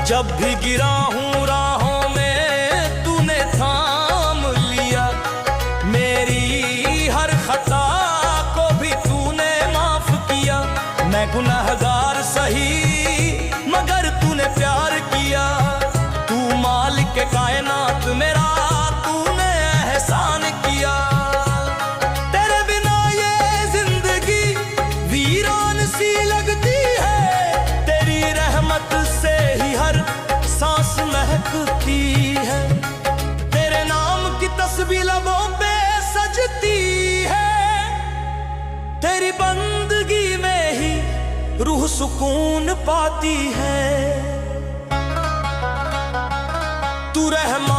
जब भी गिरा हूँ राहों में तूने थाम लिया, मेरी हर खता को भी तूने माफ किया। मैं गुनहगार सही मगर तूने प्यार किया। तू मालिक कायनात मेरा, तूने एहसान किया। तेरे बिना ये जिंदगी वीरान सी लगती है, तेरी रहमत से ही हर सांस महकती है। तेरे नाम की तस्बीह लबों पे सजती है, तेरी बंदगी में ही रूह सुकून पाती है। तू रहमान